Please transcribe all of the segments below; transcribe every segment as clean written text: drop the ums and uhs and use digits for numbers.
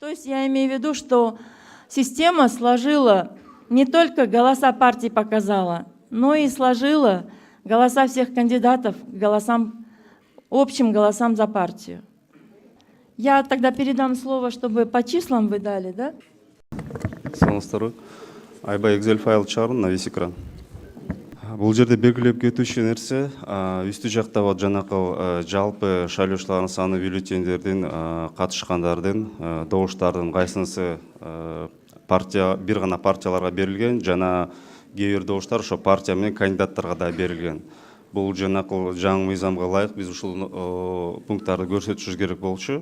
То есть я имею в виду, что система сложила, не только голоса партии показала, но и сложила голоса всех кандидатов голосам, общим голосам за партию. Я тогда передам слово, чтобы по числам вы дали, да? Саламатсыздарбы. Айбай Excel файл чыгарым на весь экран. Бул жерде белгилеп кетүүчү нерсе, үстү жакта вот жанакы жалпы шайлоочулардын саны, бюллетендердин, катышкандардын, добуштардын кайсынысы партия, бир гана партияларга берилген, жана кээ бир добуштар ошо партия менен кандидаттарга да берилген. Бул жанакы жаңы мыйзамга ылайык биз ушул пункттарды көрсөтүшүбүз керек болчу.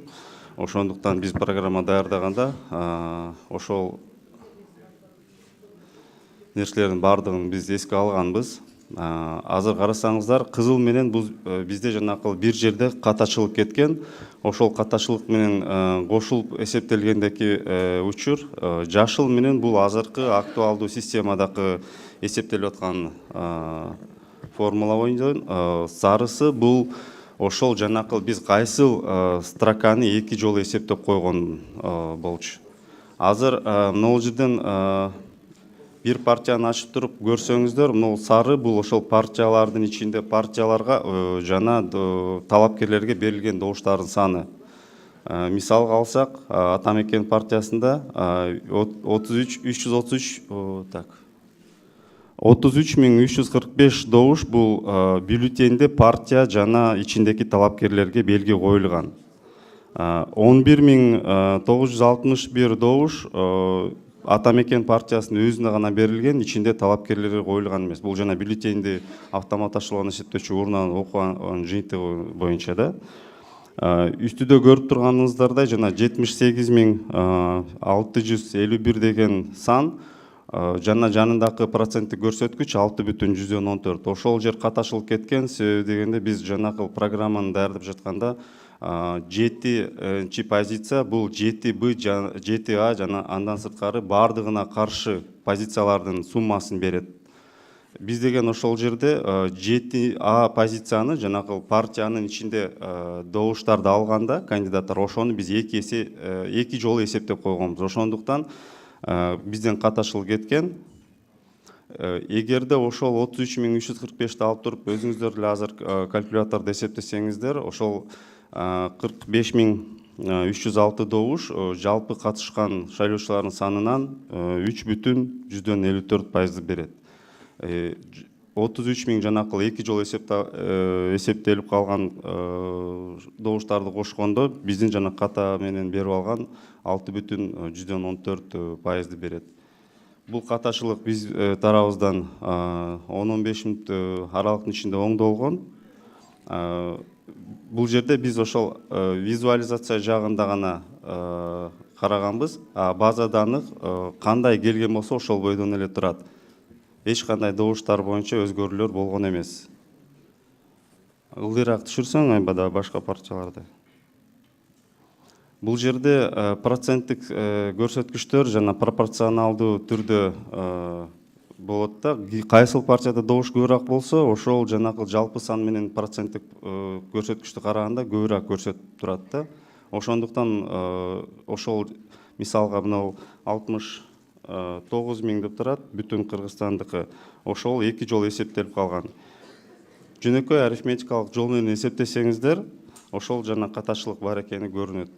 Ошондуктан биз программа даярдаганда ошол нерселердин баардыгын биз эске алганбыз. Азыр карасаңыздар, кызыл менен бул бизде жанакы бир жерде катачылык кеткен. Ошол катачылык менен кошулуп эсептелгендеки учур, жашыл менен бул азыркы актуалдуу системадагы эсептелип аткан формула боюнча, сарысы бул ошол жанакы биз кайсыл строканы эки жолу эсептеп койгон болчу. Азыр могул жерден бир партияны ачып туруп көрсөңүздөр, могул сары бул ошол партиялардын ичинде партияларга жана талапкерлерге берилген добуштардын саны. Мисалга алсак, Ата Мекен партиясында 33.345 добуш бул бюллетенде партия жана ичиндеки талапкерлерге белги коюлган. 11.961 добуш Ата Мекен партиясынын өзүнө гана берилген, ичинде талапкерлерге коюлган эмес. Бул жана бюллетенди автоматташылган эсептөөчү урунан окуган жыйынтыгы боюнча да. Үстүдө көрүп турганыңыздардай жана 78.651 деген сан жана жанындагы проценттик көрсөткүч 6,14. Ошол жер каташылып кеткен, себеби дегенде биз жанакы программаны даярдап жатканда 7-чи позиция бул 7Б, 7А жана андан сырткары баардыгына каршы позициялардын суммасын берет. Биз деген ошол жерде 7А позицияны жанакы партиянын ичинде добуштарды алганда кандидаттар ошону биз эки жолу эсептеп койгонбуз. Ошондуктан бизден каташылып кеткен. Эгерде ошол 33.345-ти алып туруп өзүңүздөр эле азыр калькулятордо эсептесеңиздер, ошол 45.306 добуш жалпы катышкан шайлоочулардын санынан 3,54% берет. 33.000 жанакы эки жолу эсептелип калган добуштарды кошкондо биздин жана ката менен берип алган 6,14% берет. Бул катачылык биз тарабыбыздан 10-15 мүнөт аралыктын ичинде оңдолгон. Бул жерде биз ошол визуализация жагында гана караганбыз. База данных кандай келген болсо ошол бойдон эле турат. Эч кандай добуштар боюнча өзгөрүүлөр болгон эмес. Ылдыйраак түшүрсөң айбада башка партияларды. Бул жерде проценттик көрсөткүчтөр жана пропорционалдуу түрдө болот да. Кайсыл партияда добуш көбүрөөк болсо, ошол жанакы жалпы сан менен проценттик көрсөткүчтү караганда көбүрөөк көрсөтүп турат да. Ошондуктан ошол мисалга мына 69.000 деп турат, бүтүн Кыргызстандыкы. Ошол эки жолу эсептелип калган. Жөнөкөй арифметикалык жол менен эсептесеңиздер, ошол жана катачылык бар экени көрүнөт.